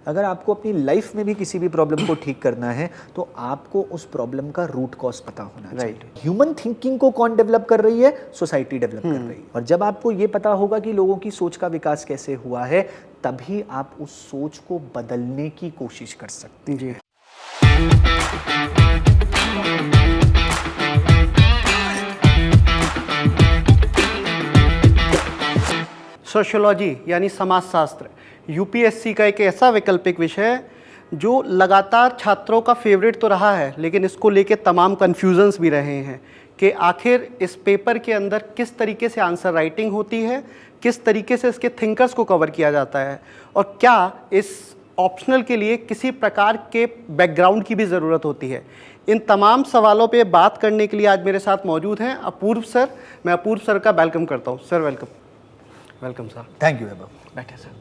अगर आपको अपनी लाइफ में भी किसी भी प्रॉब्लम को ठीक करना है तो आपको उस प्रॉब्लम का रूट कॉज पता होना चाहिए। ह्यूमन थिंकिंग को कौन डेवलप कर रही है? सोसाइटी डेवलप कर रही है। और जब आपको ये पता होगा कि लोगों की सोच का विकास कैसे हुआ है, तभी आप उस सोच को बदलने की कोशिश कर सकते हैं। सोशियोलॉजी यानी समाजशास्त्र यूपीएससी का एक ऐसा वैकल्पिक विषय है जो लगातार छात्रों का फेवरेट तो रहा है, लेकिन इसको लेके तमाम कन्फ्यूजन्स भी रहे हैं कि आखिर इस पेपर के अंदर किस तरीके से आंसर राइटिंग होती है, किस तरीके से इसके थिंकर्स को कवर किया जाता है, और क्या इस ऑप्शनल के लिए किसी प्रकार के बैकग्राउंड की भी ज़रूरत होती है। इन तमाम सवालों पे बात करने के लिए आज मेरे साथ मौजूद हैं अपूर्व सर। मैं अपूर्व सर का वेलकम करता हूँ। Sir welcome. Welcome sir. Thank you Vaibhav. बैठे सर।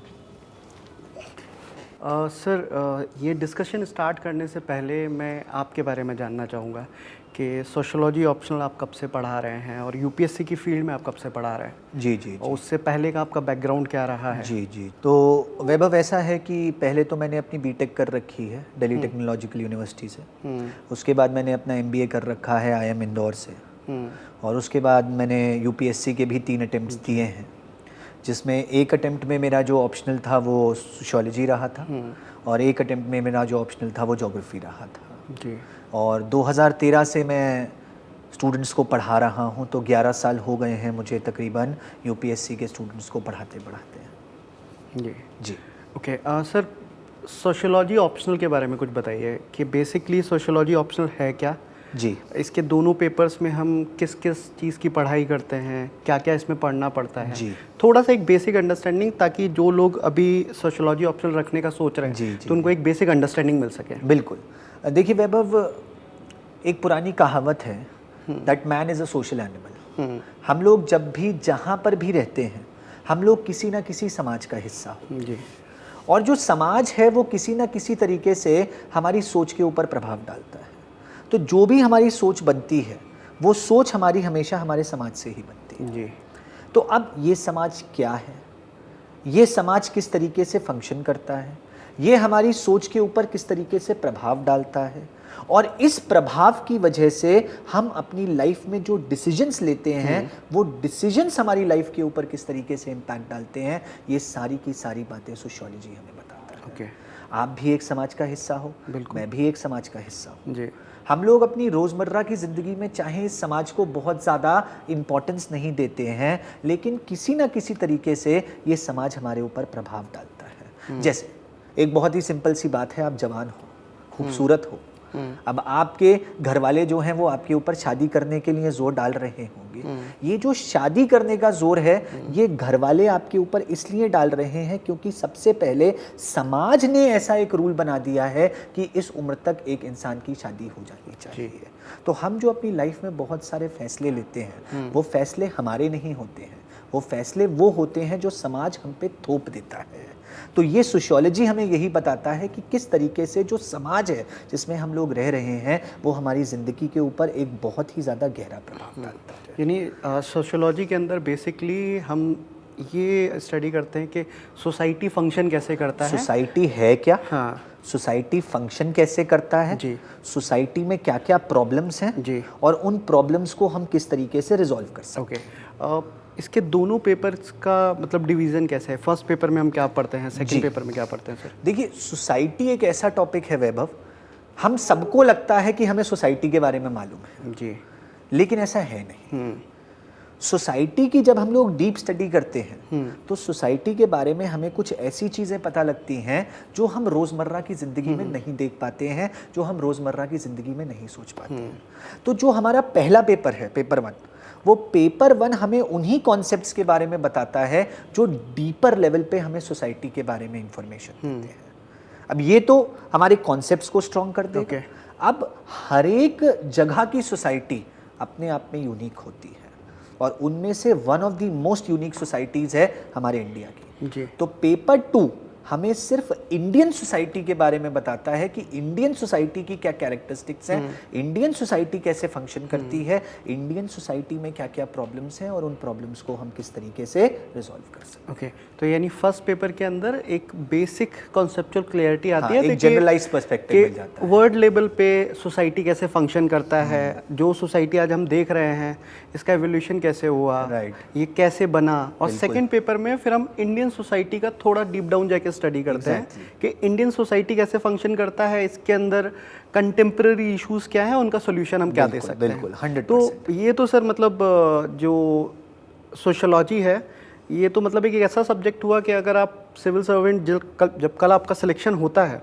सर ये डिस्कशन स्टार्ट करने से पहले मैं आपके बारे में जानना चाहूँगा कि सोशियोलॉजी ऑप्शनल आप कब से पढ़ा रहे हैं और यूपीएससी की फील्ड में आप कब से पढ़ा रहे हैं? जी। और उससे पहले का आपका बैकग्राउंड क्या रहा है? जी। तो वैभव ऐसा है कि पहले तो मैंने अपनी बीटेक कर रखी है दिल्ली टेक्नोलॉजिकल यूनिवर्सिटी से। उसके बाद मैंने अपना एमबीए कर रखा है आईएम इंदौर से। और उसके बाद मैंने यूपीएससी के भी 3 अटेम्प्ट्स दिए हैं, जिसमें एक अटेम्प्ट में मेरा जो ऑप्शनल था वो सोशियोलॉजी रहा था और एक अटेम्प्ट में मेरा जो ऑप्शनल था वो ज्योग्राफी रहा था। जी। और 2013 से मैं स्टूडेंट्स को पढ़ा रहा हूँ, तो 11 साल हो गए हैं मुझे तकरीबन यूपीएससी के स्टूडेंट्स को पढ़ाते हैं। जी। ओके सर, सोशियोलॉजी ऑप्शनल के बारे में कुछ बताइए कि बेसिकली सोशियोलॉजी ऑप्शनल है क्या? जी। इसके दोनों पेपर्स में हम किस किस चीज़ की पढ़ाई करते हैं, क्या क्या इसमें पढ़ना पड़ता है? जी। थोड़ा सा एक बेसिक अंडरस्टैंडिंग, ताकि जो लोग अभी सोशियोलॉजी ऑप्शनल रखने का सोच रहे हैं तो उनको एक बेसिक अंडरस्टैंडिंग मिल सके। बिल्कुल। देखिए वैभव, एक पुरानी कहावत है that man is a social animal. हम लोग जब भी जहाँ पर भी रहते हैं, हम लोग किसी ना किसी समाज का हिस्सा हो। जी। और जो समाज है वो किसी ना किसी तरीके से हमारी सोच के ऊपर प्रभाव डालता है। तो जो भी हमारी सोच बनती है वो सोच हमारी हमेशा हमारे समाज से ही बनती है। जी। तो अब ये समाज क्या है, ये समाज किस तरीके से फंक्शन करता है, ये हमारी सोच के ऊपर किस तरीके से प्रभाव डालता है, और इस प्रभाव की वजह से हम अपनी लाइफ में जो डिसीजंस लेते हैं वो डिसीजंस हमारी लाइफ के ऊपर किस तरीके से इम्पैक्ट डालते हैं, ये सारी की सारी बातें सोशियोलॉजी हमें बताता है। ओके। आप भी एक समाज का हिस्सा हो, मैं भी एक समाज का हिस्सा हूँ। जी। हम लोग अपनी रोज़मर्रा की ज़िंदगी में चाहे इस समाज को बहुत ज़्यादा इम्पोर्टेंस नहीं देते हैं, लेकिन किसी ना किसी तरीके से ये समाज हमारे ऊपर प्रभाव डालता है। जैसे एक बहुत ही सिंपल सी बात है, आप जवान हो, खूबसूरत हो, अब आपके घर वाले जो हैं वो आपके ऊपर शादी करने के लिए जोर डाल रहे होंगे। ये जो शादी करने का जोर है ये घर वाले आपके ऊपर इसलिए डाल रहे हैं क्योंकि सबसे पहले समाज ने ऐसा एक रूल बना दिया है कि इस उम्र तक एक इंसान की शादी हो जानी चाहिए। तो हम जो अपनी लाइफ में बहुत सारे फैसले लेते हैं वो फैसले हमारे नहीं होते हैं, वो फैसले वो होते हैं जो समाज हम पे थोप देता है। तो ये सोशियोलॉजी हमें यही बताता है कि किस तरीके से जो समाज है जिसमें हम लोग रह रहे हैं वो हमारी ज़िंदगी के ऊपर एक बहुत ही ज़्यादा गहरा प्रभाव डालता है। यानी सोशियोलॉजी के अंदर बेसिकली हम ये स्टडी करते हैं कि सोसाइटी फंक्शन कैसे करता है। सोसाइटी है क्या? हाँ। सोसाइटी फंक्शन कैसे करता है जी। सोसाइटी में क्या क्या प्रॉब्लम्स हैं जी। और उन प्रॉब्लम्स को हम किस तरीके से रिजॉल्व कर सकते हैं। ओके। इसके दोनों पेपर्स का मतलब डिवीज़न कैसे है? फर्स्ट पेपर में हम क्या पढ़ते हैं, सेकंड पेपर में क्या पढ़ते हैं सर? देखिए, सोसाइटी एक ऐसा टॉपिक है वैभव, हम सबको लगता है कि हमें सोसाइटी के बारे में मालूम है। जी। लेकिन ऐसा है नहीं। सोसाइटी की जब हम लोग डीप स्टडी करते हैं तो सोसाइटी के बारे में हमें कुछ ऐसी चीज़ें पता लगती हैं जो हम रोज़मर्रा की ज़िंदगी में नहीं देख पाते हैं, जो हम रोज़मर्रा की ज़िंदगी में नहीं सोच पाते हैं। तो जो हमारा पहला पेपर है, पेपर 1, वो पेपर 1 हमें उन्हीं कॉन्सेप्ट्स के बारे में बताता है जो डीपर लेवल पे हमें सोसाइटी के बारे में इंफॉर्मेशन देते हैं। अब ये तो हमारे कॉन्सेप्ट्स को स्ट्रॉन्ग कर देगा। अब हर एक जगह की सोसाइटी अपने आप में यूनिक होती है और उनमें से one of the most unique societies है हमारे इंडिया की। जी। तो पेपर 2 हमें सिर्फ इंडियन सोसाइटी के बारे में बताता है कि इंडियन सोसाइटी की क्या कैरेक्टरिस्टिक्स हैं, इंडियन सोसाइटी कैसे फंक्शन करती है, इंडियन सोसाइटी में क्या क्या प्रॉब्लम्स हैं और उन प्रॉब्लम्स को हम किस तरीके से रिजॉल्व कर सकते हैं। ओके, तो यानी फर्स्ट पेपर के अंदर एक बेसिक कॉन्सेप्चुअल क्लियरिटी आती है, एक जनरलाइज पर्सपेक्टिव मिल जाता है, वर्ड लेवल पे सोसाइटी कैसे फंक्शन करता है, जो सोसाइटी आज हम देख रहे हैं इसका एवोल्यूशन कैसे हुआ, ये कैसे बना, और सेकंड पेपर में फिर हम इंडियन सोसाइटी का थोड़ा डीप डाउन जाके स्टडी करते हैं कि इंडियन सोसाइटी कैसे फंक्शन करता है, इसके अंदर कंटेम्प्रेरी इश्यूज क्या है, उनका सोल्यूशन हम क्या दे सकते हैं। बिल्कुल 100%। तो ये तो सर मतलब जो सोशियोलॉजी है ये तो मतलब एक ऐसा सब्जेक्ट हुआ कि अगर आप सिविल सर्वेंट जब कल आपका सिलेक्शन होता है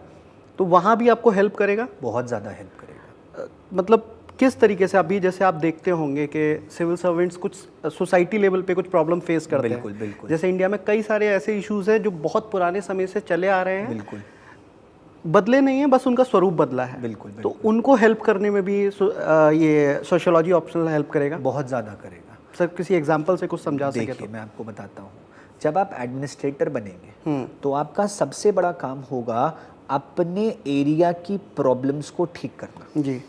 तो वहाँ भी आपको हेल्प करेगा, बहुत ज़्यादा हेल्प करेगा। मतलब किस तरीके से? अभी जैसे आप देखते होंगे कि सिविल सर्वेंट्स कुछ सोसाइटी लेवल पे कुछ प्रॉब्लम फेस करते हैं, बिल्कुल। जैसे इंडिया में कई सारे ऐसे इश्यूज हैं जो बहुत पुराने समय से चले आ रहे हैं, बिल्कुल बदले नहीं है, बस उनका स्वरूप बदला है। बिल्कुल। तो उनको हेल्प करने में भी ये सोशियोलॉजी ऑप्शनल हेल्प करेगा, बहुत ज़्यादा करेगा। सर किसी एग्जांपल से कुछ समझा सके? देखिए मैं आपको बताता हूँ, जब आप एडमिनिस्ट्रेटर बनेंगे तो आपका सबसे बड़ा काम होगा अपने एरिया की प्रॉब्लम्स को ठीक करना। जी।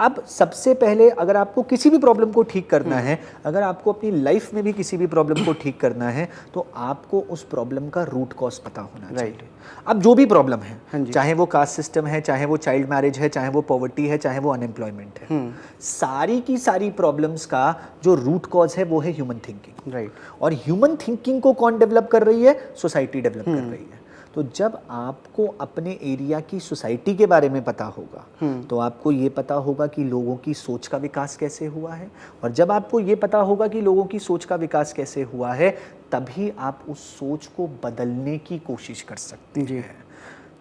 अब सबसे पहले अगर आपको किसी भी प्रॉब्लम को ठीक करना है, अगर आपको अपनी लाइफ में भी किसी भी प्रॉब्लम को ठीक करना है, तो आपको उस प्रॉब्लम का रूट कॉज पता होना चाहिए। अब जो भी प्रॉब्लम है, चाहे वो कास्ट सिस्टम है, चाहे वो चाइल्ड मैरिज है, चाहे वो पॉवर्टी है, चाहे वो अनएम्प्लॉयमेंट है, सारी की सारी प्रॉब्लम्स का जो रूट कॉज है वो है ह्यूमन थिंकिंग। राइट। और ह्यूमन थिंकिंग को कौन डेवलप कर रही है? सोसाइटी डेवलप कर रही है। तो जब आपको अपने एरिया की सोसाइटी के बारे में पता होगा तो आपको ये पता होगा कि लोगों की सोच का विकास कैसे हुआ है, और जब आपको ये पता होगा कि लोगों की सोच का विकास कैसे हुआ है, तभी आप उस सोच को बदलने की कोशिश कर सकते हैं।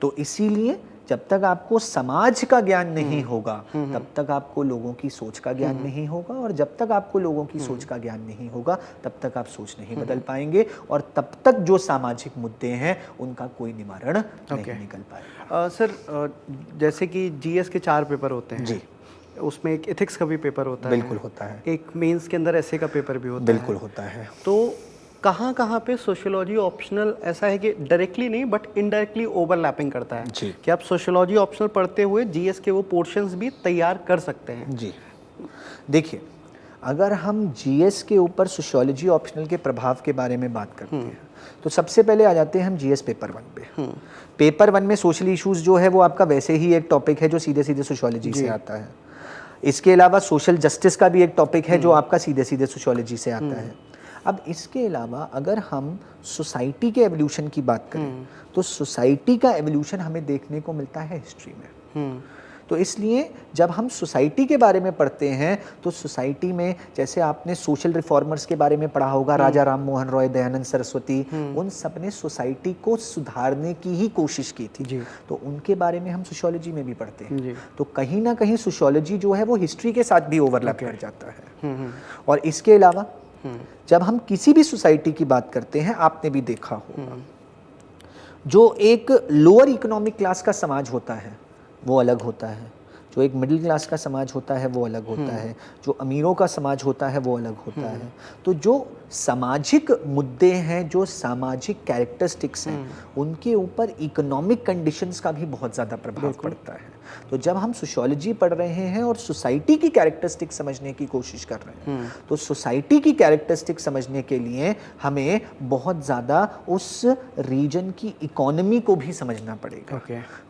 तो इसीलिए जब तक आपको समाज का ज्ञान नहीं होगा तब तक आपको लोगों की सोच का ज्ञान नहीं होगा, और जब तक आपको लोगों की सोच का ज्ञान नहीं होगा तब तक आप सोच नहीं बदल पाएंगे, और तब तक जो सामाजिक मुद्दे हैं उनका कोई निवारण नहीं निकल पाएगा। सर जैसे कि जीएस के 4 पेपर होते हैं जी, उसमें एक एथिक्स का भी पेपर होता है, बिल्कुल होता है, एक मेंस के अंदर एसे का पेपर भी होता है, बिल्कुल होता है। तो कहाँ कहाँ पे सोशियोलॉजी ऑप्शनल ऐसा है कि डायरेक्टली नहीं बट इनडायरेक्टली ओवरलैपिंग करता है जी, कि आप सोशियोलॉजी ऑप्शनल पढ़ते हुए जीएस के वो पोर्शंस भी तैयार कर सकते हैं? जी देखिए, अगर हम जीएस के ऊपर सोशियोलॉजी ऑप्शनल के प्रभाव के बारे में बात करते हैं तो सबसे पहले आ जाते हैं हम जीएस पेपर 1 पे। पेपर 1 में सोशल इश्यूज जो है वो आपका वैसे ही एक टॉपिक है जो सीधे सीधे सोशियोलॉजी से आता है। इसके अलावा सोशल जस्टिस का भी एक टॉपिक है जो आपका सीधे सीधे सोशियोलॉजी से आता है। अब इसके अलावा अगर हम सोसाइटी के एवोल्यूशन की बात करें तो सोसाइटी का एवोल्यूशन हमें देखने को मिलता है हिस्ट्री में। तो इसलिए जब हम सोसाइटी के बारे में पढ़ते हैं तो सोसाइटी में जैसे आपने सोशल रिफॉर्मर्स के बारे में पढ़ा होगा, राजा राम मोहन रॉय, दयानंद सरस्वती, उन सब ने सोसाइटी को सुधारने की ही कोशिश की थी। तो उनके बारे में हम सोशियोलॉजी में भी पढ़ते हैं। तो कहीं ना कहीं सोशियोलॉजी जो है वो हिस्ट्री के साथ भी ओवरलैप कर जाता है। और इसके अलावा जब हम किसी भी सोसाइटी की बात करते हैं, आपने भी देखा होगा, जो एक लोअर इकोनॉमिक क्लास का समाज होता है वो अलग होता है, जो एक मिडिल क्लास का समाज होता है वो अलग होता है, जो अमीरों का समाज होता है वो अलग होता है। तो जो सामाजिक मुद्दे हैं, जो सामाजिक कैरेक्टरिस्टिक्स हैं, उनके ऊपर इकोनॉमिक कंडीशंस का भी बहुत ज़्यादा प्रभाव पड़ता है। तो जब हम सोशियोलॉजी पढ़ रहे हैं और सोसाइटी की कैरेक्टरिस्टिक समझने की कोशिश कर रहे हैं तो सोसाइटी की कैरेक्टरिस्टिक समझने के लिए हमें बहुत ज़्यादा उस रीजन की इकोनॉमी को भी समझना पड़ेगा।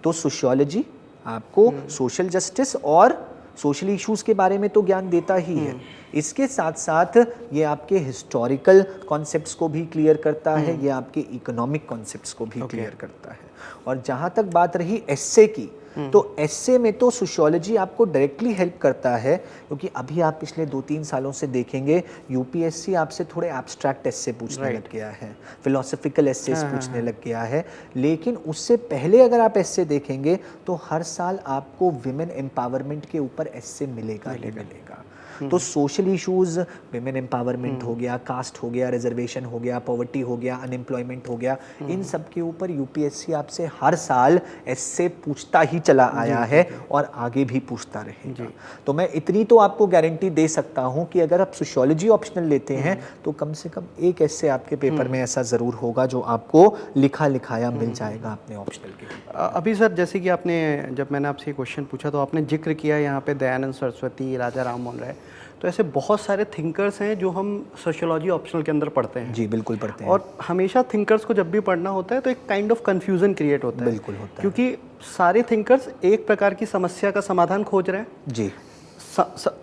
तो सोशियोलॉजी आपको सोशल जस्टिस और सोशल इश्यूज के बारे में तो ज्ञान देता ही है, इसके साथ साथ ये आपके हिस्टोरिकल कॉन्सेप्ट्स को भी क्लियर करता है, ये आपके इकोनॉमिक कॉन्सेप्ट्स को भी क्लियर करता है। और जहाँ तक बात रही एस्से की, तो एस्से में तो सोशियोलॉजी आपको डायरेक्टली हेल्प करता है, क्योंकि अभी आप पिछले 2-3 सालों से देखेंगे यूपीएससी आपसे थोड़े एब्स्ट्रैक्ट एस्से पूछने लग गया है, फिलोसफिकल एस्सेस पूछने लग गया है। लेकिन उससे पहले अगर आप एस्से देखेंगे तो हर साल आपको विमेन एम्पावरमेंट के ऊपर एस्से मिलेगा ही मिलेगा। तो सोशल इश्यूज, विमेन एम्पावरमेंट हो गया, कास्ट हो गया, रिजर्वेशन हो गया, पॉवर्टी हो गया, अनएम्प्लॉयमेंट हो गया, इन सब के ऊपर यूपीएससी आपसे हर साल ऐसे पूछता ही चला आया है और आगे भी पूछता रहेगा। तो मैं इतनी तो आपको गारंटी दे सकता हूं कि अगर आप सोशियोलॉजी ऑप्शनल लेते हैं तो कम से कम एक ऐसे आपके पेपर में ऐसा ज़रूर होगा जो आपको लिखा लिखाया मिल जाएगा अपने ऑप्शनल के। अभी सर जैसे कि आपने, जब मैंने आपसे क्वेश्चन पूछा तो आपने जिक्र किया यहाँ पे दयानंद सरस्वती, राजा राम मोहन राय, तो ऐसे बहुत सारे थिंकर्स हैं जो हम सोशियोलॉजी ऑप्शनल के अंदर पढ़ते हैं। जी बिल्कुल पढ़ते हैं। और हमेशा थिंकर्स को जब भी पढ़ना होता है तो एक काइंड ऑफ कन्फ्यूजन क्रिएट होता है। बिल्कुल होता है, क्योंकि सारे थिंकर्स एक प्रकार की समस्या का समाधान खोज रहे हैं। जी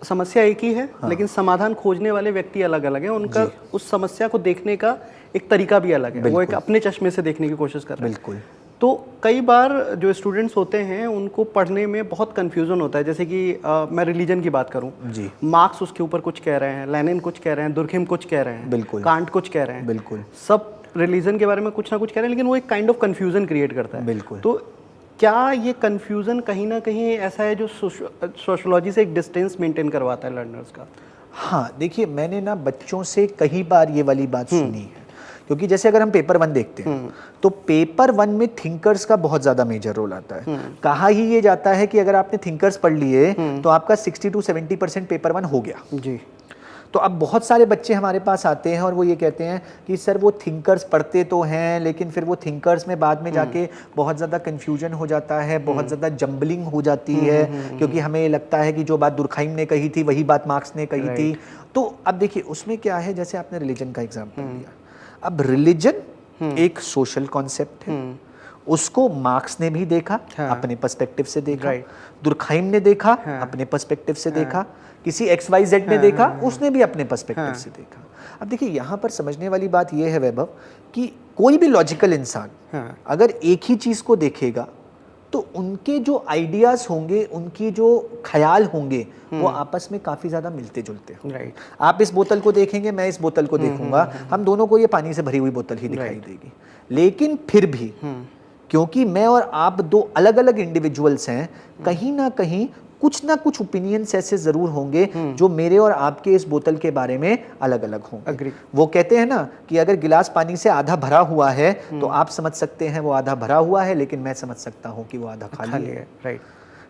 समस्या एक ही है, लेकिन समाधान खोजने वाले व्यक्ति अलग अलग हैं। उनका उस समस्या को देखने का एक तरीका भी अलग है, वो एक अपने चश्मे से देखने की कोशिश कर रहे हैं। बिल्कुल। तो कई बार जो स्टूडेंट्स होते हैं उनको पढ़ने में बहुत कन्फ्यूजन होता है। जैसे कि मैं रिलीजन की बात करूं, जी, मार्क्स उसके ऊपर कुछ कह रहे हैं, लेनिन कुछ कह रहे हैं, दुर्खिम कुछ कह रहे हैं, बिल्कुल, कांट कुछ कह रहे हैं, बिल्कुल, सब रिलीजन के बारे में कुछ ना कुछ कह रहे हैं, लेकिन वो एक काइंड ऑफ कन्फ्यूजन क्रिएट करता है। बिल्कुल। तो क्या ये कन्फ्यूजन कहीं ना कहीं ऐसा है जो सोशियोलॉजी से एक डिस्टेंस मेंटेन करवाता है लर्नर्स का? हाँ देखिए, मैंने ना बच्चों से कई बार ये वाली बात सुनी है, क्योंकि जैसे अगर हम पेपर 1 देखते हैं तो पेपर 1 में थिंकर्स का बहुत ज़्यादा मेजर रोल आता है। कहा ही ये जाता है कि अगर आपने थिंकर्स पढ़ लिए तो आपका 60 to 70% पेपर 1 हो गया। जी। तो अब बहुत सारे बच्चे हमारे पास आते हैं और वो ये कहते हैं कि सर वो थिंकर्स पढ़ते तो हैं, लेकिन फिर वो थिंकर्स में बाद में जाके बहुत ज़्यादा कन्फ्यूजन हो जाता है, बहुत ज़्यादा जम्बलिंग हो जाती है, क्योंकि हमें लगता है कि जो बात दुर्खाइम ने कही थी वही बात मार्क्स ने कही थी। तो अब देखिए उसमें क्या है, जैसे आपने रिलीजन का एग्जाम्पल दिया, अब रिलीजन एक सोशल कॉन्सेप्ट है, उसको मार्क्स ने भी देखा, अपने पर्सपेक्टिव से देखा, दुर्खाइम ने देखा, अपने पर्सपेक्टिव से देखा, किसी XYZ ने देखा, उसने भी अपने पर्सपेक्टिव से देखा। अब देखिए यहाँ पर समझने वाली बात यह है वैभव कि कोई भी लॉजिकल इंसान अगर एक ही चीज़ को देखेगा तो उनके जो आइडियाज होंगे, उनकी जो ख्याल होंगे, वो आपस में काफ़ी ज़्यादा मिलते जुलते होंगे। आप इस बोतल को देखेंगे, मैं इस बोतल को देखूंगा, हम दोनों को ये पानी से भरी हुई बोतल ही दिखाई देगी। लेकिन फिर भी क्योंकि मैं और आप दो अलग अलग इंडिविजुअल्स हैं, कहीं ना कहीं कुछ ना कुछ ओपिनियंस ऐसे जरूर होंगे जो मेरे और आपके इस बोतल के बारे में अलग अलग होंगे। वो कहते हैं ना कि अगर गिलास पानी से आधा भरा हुआ है तो आप समझ सकते हैं वो आधा भरा हुआ है, लेकिन मैं समझ सकता हूं कि वो आधा खाली है। राइट।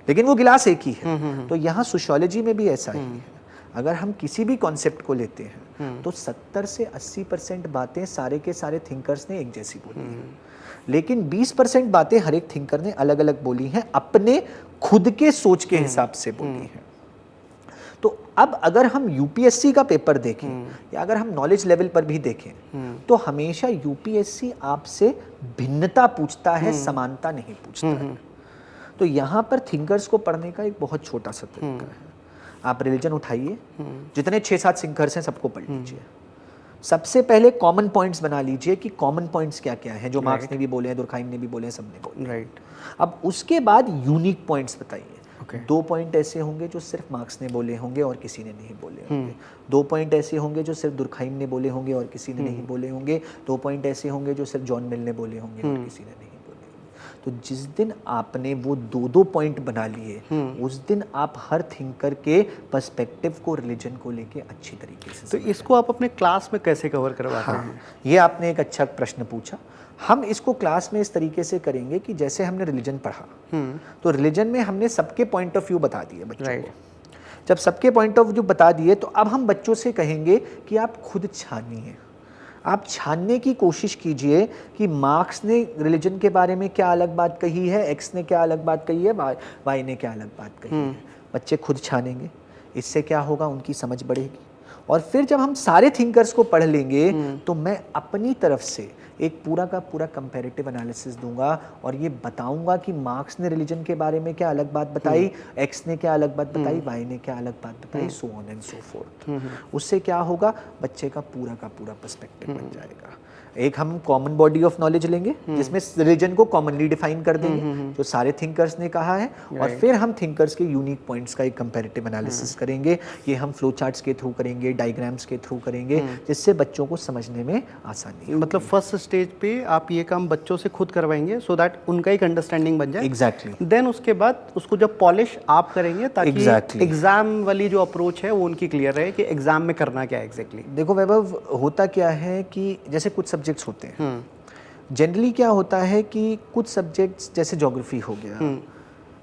लेकिन वो गिलास एक ही है। तो यहाँ सोशियोलॉजी में भी ऐसा ही है। अगर हम किसी भी कॉन्सेप्ट को लेते हैं तो 70 से 80% बातें सारे के सारे थिंकर्स ने एक जैसी बोली हैं, लेकिन 20% बातें हर एक थिंकर ने अलग अलग बोली हैं, अपने खुद के सोच के हिसाब से बोली हैं। तो अब अगर हम यूपीएससी का पेपर देखें या अगर हम नॉलेज लेवल पर भी देखें तो हमेशा यूपीएससी आपसे भिन्नता पूछता है, समानता नहीं पूछता है। तो यहाँ पर थिंकर्स को पढ़ने का एक बहुत छोटा सा तरीका है। आप रिलीजन उठाइए, जितने 6-7 थिंकर्स हैं सबको पढ़ लीजिए। सबसे पहले कॉमन पॉइंट्स बना लीजिए कि कॉमन पॉइंट्स क्या क्या हैं, जो मार्क्स ने भी बोले हैं, दुर्खाइम ने भी बोले हैं, सबने बोले। राइट। अब उसके बाद यूनिक पॉइंट्स बताइए। 2 पॉइंट ऐसे होंगे जो सिर्फ मार्क्स ने बोले होंगे और किसी ने नहीं बोले होंगे। 2 पॉइंट ऐसे होंगे जो सिर्फ दुर्खाइम ने बोले होंगे और किसी ने नहीं बोले होंगे। 2 पॉइंट ऐसे होंगे जो सिर्फ जॉन मिल ने बोले होंगे और किसी ने नहीं बोले होंगे। तो जिस दिन आपने वो 2-2 पॉइंट बना लिए, उस दिन आप हर थिंकर के पर्सपेक्टिव को, रिलीजन को लेके अच्छी तरीके से। तो इसको आप अपने क्लास में कैसे कवर करवाते हैं? ये आपने एक अच्छा प्रश्न पूछा। हम इसको क्लास में इस तरीके से करेंगे कि जैसे हमने रिलीजन पढ़ा तो रिलीजन में हमने सबके पॉइंट ऑफ व्यू बता दिए बच्चों को। जब सबके पॉइंट ऑफ व्यू बता दिए तो अब हम बच्चों से कहेंगे कि आप खुद छानिए, आप छानने की कोशिश कीजिए कि मार्क्स ने रिलीजन के बारे में क्या अलग बात कही है, एक्स ने क्या अलग बात कही है, वाई ने क्या अलग बात कही है। बच्चे खुद छानेंगे, इससे क्या होगा, उनकी समझ बढ़ेगी। और फिर जब हम सारे थिंकर्स को पढ़ लेंगे तो मैं अपनी तरफ से एक पूरा का पूरा कंपैरेटिव एनालिसिस दूंगा और ये बताऊंगा कि मार्क्स ने रिलीजन के बारे में क्या अलग बात बताई, एक्स ने क्या अलग बात बताई, वाई ने क्या अलग बात बताई, so on and so fourth. उससे क्या होगा, बच्चे का पूरा पर्सपेक्टिव बन जाएगा। एक हम कॉमन बॉडी ऑफ नॉलेज लेंगे जिसमें रिलीजन को कॉमनली डिफाइन कर देंगे जो सारे थिंकर्स ने कहा है, और फिर हम थिंकर्स के यूनिक पॉइंट्स का एक कंपैरेटिव एनालिसिस करेंगे। ये हम फ्लो चार्ट्स के थ्रू करेंगे, डायग्राम्स के थ्रू करेंगे, जिससे बच्चों को समझने में आसानी हो। मतलब फर्स्ट स्टेज पे आप ये काम बच्चों से खुद करवाएंगे सो दैट उनका एक अंडरस्टैंडिंग बन जाए। एग्जैक्टली। देन उसके बाद उसको जब पॉलिश आप करेंगे ताकि Exactly. एग्जाम वाली जो अप्रोच है वो उनकी क्लियर रहे कि एग्जाम में करना क्या है एग्जैक्टली। देखो वैभव, होता क्या है कि जैसे कुछ सब्जेक्ट्स होते हैं, जनरली क्या होता है कि कुछ सब्जेक्ट्स जैसे ज्योग्राफी हो गया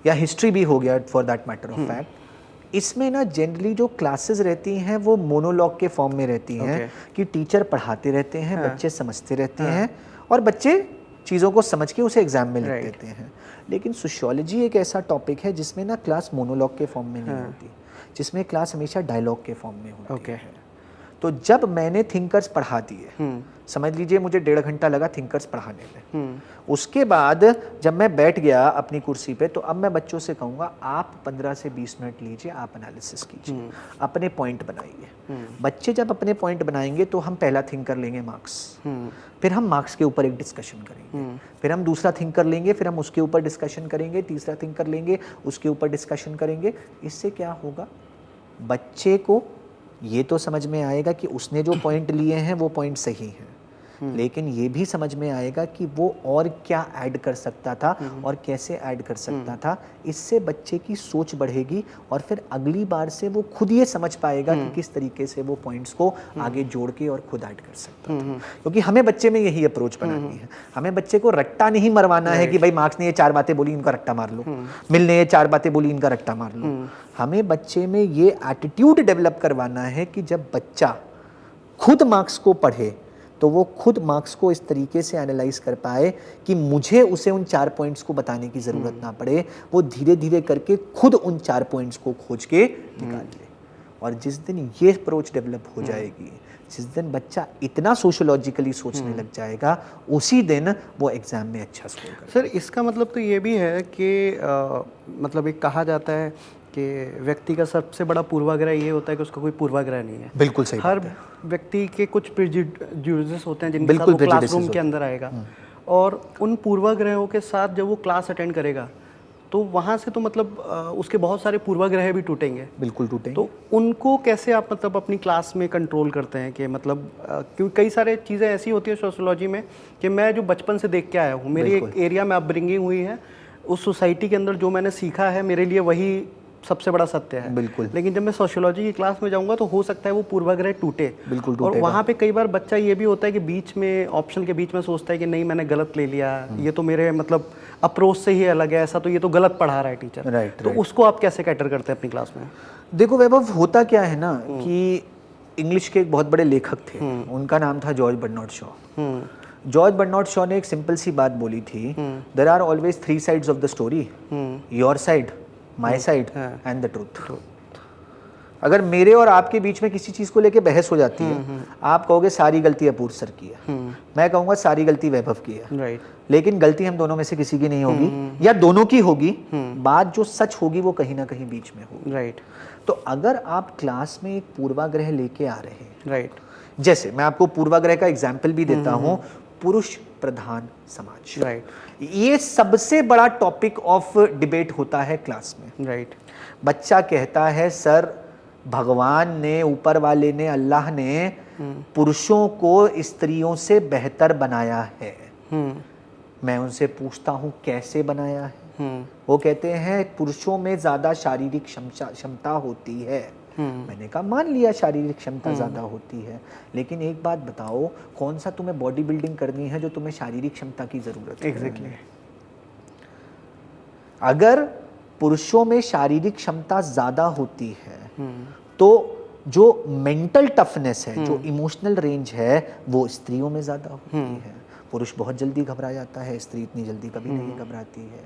या हिस्ट्री भी हो गया for that matter of fact, इसमें ना जनरली जो क्लासेस रहती हैं वो मोनोलॉग के फॉर्म में रहती हैं कि टीचर पढ़ाते रहते हैं, बच्चे समझते रहते हैं और बच्चे चीज़ों को समझ के उसे एग्जाम में लिख देते हैं। लेकिन सोशियोलॉजी एक ऐसा टॉपिक है जिसमें ना क्लास मोनोलॉग के फॉर्म में नहीं होती, जिसमें क्लास हमेशा डायलॉग के फॉर्म में होती है। तो जब मैंने थिंकर्स पढ़ा दिए, समझ लीजिए मुझे 1.5 घंटा लगा थिंकर्स पढ़ाने में, उसके बाद जब मैं बैठ गया अपनी कुर्सी पे, तो अब मैं बच्चों से कहूँगा आप 15 से 20 मिनट लीजिए, आप एनालिसिस कीजिए, अपने पॉइंट बनाइए। बच्चे जब अपने पॉइंट बनाएंगे तो हम पहला थिंकर लेंगे मार्क्स, फिर हम मार्क्स के ऊपर एक डिस्कशन करेंगे, फिर हम दूसरा थिंकर लेंगे, फिर हम उसके ऊपर डिस्कशन करेंगे, तीसरा थिंकर लेंगे, उसके ऊपर डिस्कशन करेंगे। इससे क्या होगा, बच्चे को ये तो समझ में आएगा कि उसने जो पॉइंट लिए हैं वो पॉइंट सही हैं, लेकिन ये भी समझ में आएगा कि वो और क्या ऐड कर सकता था और कैसे ऐड कर सकता था। इससे बच्चे की सोच बढ़ेगी और फिर अगली बार से वो खुद ये समझ पाएगा कि किस तरीके से वो पॉइंट्स को आगे जोड़ के और खुद ऐड कर सकता था। क्योंकि हमें बच्चे में यही अप्रोच बनानी है, हमें बच्चे को रट्टा नहीं मरवाना है कि भाई मार्क्स ने ये 4 बातें बोली इनका रट्टा मार लो, मिल ने ये 4 बातें बोली इनका रट्टा मार लो। हमें बच्चे में ये एटीट्यूड डेवलप करवाना है कि जब बच्चा खुद मार्क्स को पढ़े तो वो खुद मार्क्स को इस तरीके से एनालाइज कर पाए कि मुझे उसे उन 4 पॉइंट्स को बताने की ज़रूरत ना पड़े, वो धीरे धीरे करके खुद उन 4 पॉइंट्स को खोज के निकाल ले। और जिस दिन ये अप्रोच डेवलप हो जाएगी, जिस दिन बच्चा इतना सोशोलॉजिकली सोचने लग जाएगा, उसी दिन वो एग्ज़ाम में अच्छा स्कोर करेगा। सर इसका मतलब तो ये भी है कि मतलब एक कहा जाता है कि व्यक्ति का सबसे बड़ा पूर्वाग्रह ये होता है कि उसका कोई पूर्वाग्रह नहीं है। बिल्कुल सही हर बात है। व्यक्ति के कुछ प्रेजुडिस होते हैं जिनके साथ वो क्लासरूम के अंदर आएगा, और उन पूर्वाग्रहों के साथ जब वो क्लास अटेंड करेगा तो वहाँ से तो मतलब उसके बहुत सारे पूर्वाग्रह भी टूटेंगे। बिल्कुल टूटेंगे। तो उनको कैसे आप मतलब अपनी क्लास में कंट्रोल करते हैं कि मतलब क्योंकि कई सारे चीज़ें ऐसी होती है सोशियोलॉजी में कि मैं जो बचपन से देख के आया हूँ, मेरी एक एरिया में अपब्रिंगिंग हुई है, उस सोसाइटी के अंदर जो मैंने सीखा है मेरे लिए वही सबसे बड़ा सत्य है। बिल्कुल। लेकिन जब मैं सोशियोलॉजी की क्लास में जाऊंगा तो हो सकता है वो पूर्वाग्रह टूटे। बिल्कुल और वहाँ पे कई बार बच्चा ये भी होता है कि बीच में ऑप्शन के बीच में सोचता है कि नहीं मैंने गलत ले लिया, ये तो मेरे मतलब अप्रोच से ही अलग है, ऐसा तो ये तो गलत पढ़ा रहा है टीचर। राइट। तो उसको आप कैसे कैटर करते हैं अपनी क्लास में? देखो वैभव, होता क्या है ना कि इंग्लिश के एक बहुत बड़े लेखक थे, उनका नाम था George Bernard Shaw. George Bernard Shaw ने एक सिंपल सी बात बोली थी, there are always 3 sides of the story, your side, my side and the truth. अगर मेरे और आपके बीच में किसी चीज को लेके बहस हो जाती है, आप कहोगे सारी गलती अपूर्व सर की है, मैं कहूंगा सारी गलती वैभव की है। राइट। लेकिन गलती हम दोनों में से किसी की नहीं होगी, या दोनों की होगी, बात जो सच होगी वो कहीं ना कहीं बीच में होगी। राइट। तो अगर आप क्लास में एक पूर्वाग्रह लेके आ रहे हैं, राइट, जैसे मैं आपको पूर्वाग्रह का एग्जाम्पल भी देता हूं, पुरुष प्रधान समाज। राइट। ये सबसे बड़ा टॉपिक ऑफ डिबेट होता है क्लास में। राइट। बच्चा कहता है सर भगवान ने, ऊपर वाले ने, अल्लाह ने पुरुषों को स्त्रियों से बेहतर बनाया है। मैं उनसे पूछता हूं कैसे बनाया है? वो कहते हैं पुरुषों में ज्यादा शारीरिक क्षमता होती है। मैंने कहा मान लिया शारीरिक क्षमता ज्यादा होती है, लेकिन एक बात बताओ, कौन सा तुम्हें बॉडी बिल्डिंग करनी है जो तुम्हें शारीरिक क्षमता की जरूरत है? एग्जैक्टली। अगर पुरुषों में शारीरिक क्षमता ज्यादा होती है तो जो मेंटल टफनेस है, जो इमोशनल रेंज है, वो स्त्रियों में ज्यादा होती है। पुरुष बहुत जल्दी घबरा जाता है, स्त्री इतनी जल्दी कभी नहीं घबराती है।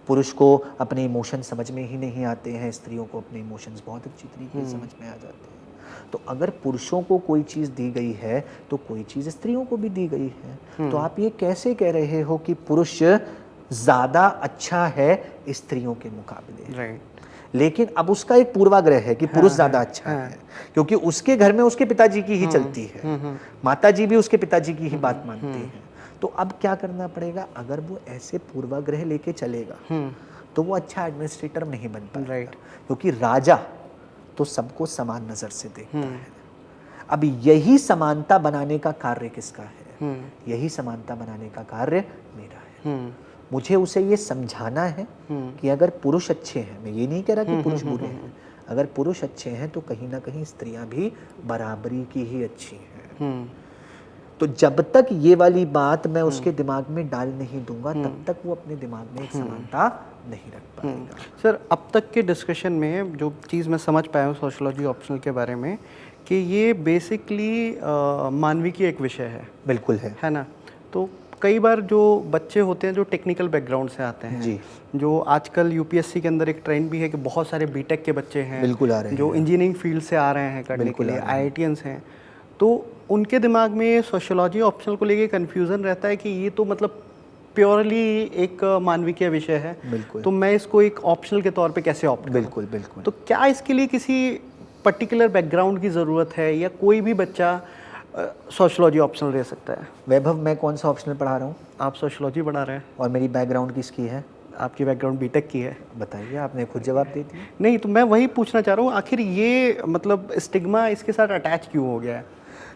पुरुष को अपने इमोशन समझ में ही नहीं आते हैं, स्त्रियों को अपने इमोशंस बहुत अच्छी तरीके से समझ में आ जाते हैं। तो अगर पुरुषों को कोई चीज़ दी गई है तो कोई चीज़ स्त्रियों को भी दी गई है। तो आप ये कैसे कह रहे हो कि पुरुष ज़्यादा अच्छा है स्त्रियों के मुकाबले? राइट। लेकिन अब उसका एक पूर्वाग्रह है कि पुरुष ज़्यादा अच्छा है, क्योंकि उसके घर में उसके पिताजी की ही चलती है, माताजी भी उसके पिताजी की ही बात मानती है। तो अब क्या करना पड़ेगा? अगर वो ऐसे पूर्वाग्रह लेके चलेगा तो वो अच्छा एडमिनिस्ट्रेटर नहीं बन पाएगा। राइट। क्योंकि राजा तो सबको समान नज़र से देखता है। अब यही समानता बनाने का कार्य किसका है? यही समानता बनाने का कार्य मेरा है। मुझे उसे ये समझाना है कि अगर पुरुष अच्छे हैं, मैं ये नहीं कह रहा कि पुरुष बुरे हैं, अगर पुरुष अच्छे हैं तो कहीं ना कहीं स्त्रियां भी बराबरी की ही अच्छी हैं। तो जब तक ये वाली बात मैं उसके दिमाग में डाल नहीं दूंगा, तब तक वो अपने दिमाग में एक समानता नहीं रख पाएगा। सर, अब तक के डिस्कशन में जो चीज़ मैं समझ पाया हूँ सोशियोलॉजी ऑप्शनल के बारे में, कि ये बेसिकली मानविकी एक विषय है। बिल्कुल है ना? तो कई बार जो बच्चे होते हैं जो टेक्निकल बैकग्राउंड से आते हैं जी, जो आजकल यूपीएससी के अंदर एक ट्रेंड भी है कि बहुत सारे बीटेक के बच्चे हैं, बिल्कुल आ रहे हैं, जो इंजीनियरिंग फील्ड से आ रहे हैं करने के लिए, आईआईटीएंस हैं, तो उनके दिमाग में सोशियोलॉजी ऑप्शनल को लेके कन्फ्यूज़न रहता है कि ये तो मतलब प्योरली एक मानविकीय विषय है, बिल्कुल, तो मैं इसको एक ऑप्शनल के तौर पे कैसे ऑप्ट करूं? बिल्कुल बिल्कुल। तो क्या इसके लिए किसी पर्टिकुलर बैकग्राउंड की ज़रूरत है या कोई भी बच्चा सोशियोलॉजी ऑप्शनल ले सकता है? वैभव, मैं कौन सा ऑप्शनल पढ़ा रहा हूँ? आप सोशियोलॉजी पढ़ा रहे हैं और मेरी बैकग्राउंड किसकी है? आपकी बैकग्राउंड बीटेक की है। बताइए, आपने खुद जवाब दे दिया। नहीं, तो मैं वही पूछना चाह रहा हूँ, आखिर ये मतलब स्टिग्मा इसके साथ अटैच क्यों हो गया है?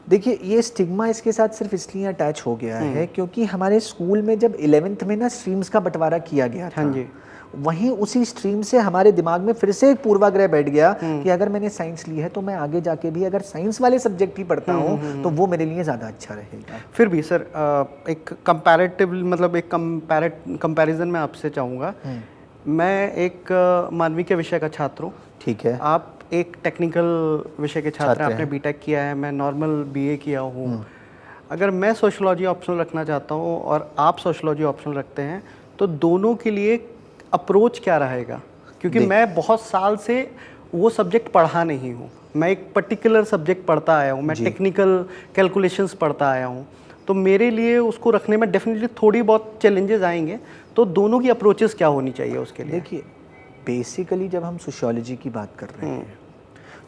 देखिए, ये स्टिग्मा इसके साथ सिर्फ इसलिए अटैच हो गया है क्योंकि हमारे स्कूल में जब 11th में ना स्ट्रीम्स का बंटवारा किया गया था, हाँ जी, वहीं उसी स्ट्रीम से हमारे दिमाग में फिर से एक पूर्वाग्रह बैठ गया कि अगर मैंने साइंस ली है तो मैं आगे जाके भी अगर साइंस वाले सब्जेक्ट ही पढ़ता हूँ तो वो मेरे लिए ज़्यादा अच्छा रहेगा। फिर भी सर एक कंपैरेटिव मतलब एक कंपैरिजन मैं आपसे चाहूँगा। मैं एक मानविकी विषय का छात्र हूँ, ठीक है, आप एक टेक्निकल विषय के छात्र हैं, आपने बीटेक किया है, मैं नॉर्मल बीए किया हूँ। अगर मैं सोशियोलॉजी ऑप्शनल रखना चाहता हूँ और आप सोशियोलॉजी ऑप्शनल रखते हैं, तो दोनों के लिए अप्रोच क्या रहेगा? क्योंकि मैं बहुत साल से वो सब्जेक्ट पढ़ा नहीं हूँ, मैं एक पर्टिकुलर सब्जेक्ट पढ़ता आया हूँ, मैं टेक्निकल कैलकुलेशंस पढ़ता आया हूँ, तो मेरे लिए उसको रखने में डेफिनेटली थोड़ी बहुत चैलेंजेस आएंगे। तो दोनों की अप्रोचेस क्या होनी चाहिए उसके लिए? देखिए, बेसिकली जब हम सोशियोलॉजी की बात कर रहे हैं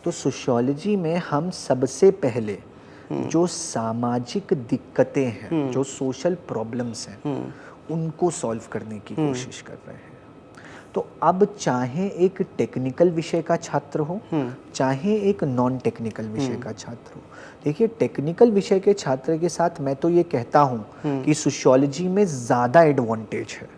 तो सोशियोलॉजी में हम सबसे पहले जो सामाजिक दिक्कतें हैं, जो सोशल प्रॉब्लम्स हैं, उनको सॉल्व करने की कोशिश कर रहे हैं। तो अब चाहे एक टेक्निकल विषय का छात्र हो, चाहे एक नॉन टेक्निकल विषय का छात्र हो, देखिए टेक्निकल विषय के छात्र के साथ मैं तो ये कहता हूँ कि सोशियोलॉजी में ज़्यादा एडवांटेज है,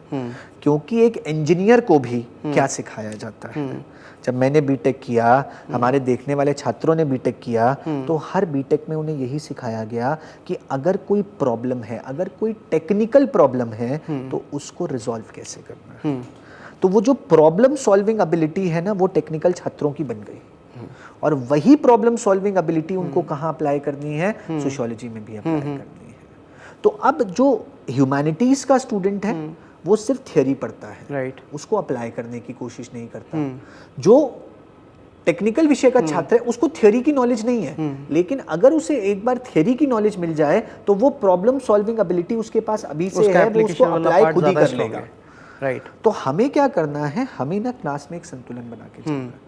क्योंकि एक इंजीनियर को भी क्या सिखाया जाता है। जब मैंने बीटेक किया, हमारे देखने वाले छात्रों ने बीटेक किया, तो हर बीटेक में उन्हें यही सिखाया गया कि अगर कोई प्रॉब्लम है, अगर कोई टेक्निकल प्रॉब्लम है तो उसको रिजॉल्व कैसे करना है। तो वो जो प्रॉब्लम सॉल्विंग एबिलिटी है ना, वो टेक्निकल छात्रों की बन गई, और वही प्रॉब्लम सॉल्विंग एबिलिटी उनको कहाँ अप्लाई करनी है? सोशियोलॉजी में भी अप्लाई करनी है। तो अब जो ह्यूमैनिटीज का स्टूडेंट है वो सिर्फ थियरी पढ़ता है, राइट, उसको अप्लाई करने की कोशिश नहीं करता। जो टेक्निकल विषय का छात्र है उसको थियरी की नॉलेज नहीं है, लेकिन अगर उसे एक बार थियरी की नॉलेज मिल जाए तो वो प्रॉब्लम सॉल्विंग एबिलिटी उसके पास अभी से है, वो उसको अप्लाई खुद ही कर लेगा। राइट। तो हमें क्या करना है? हमें ना क्लास में एक संतुलन बना के चलना है।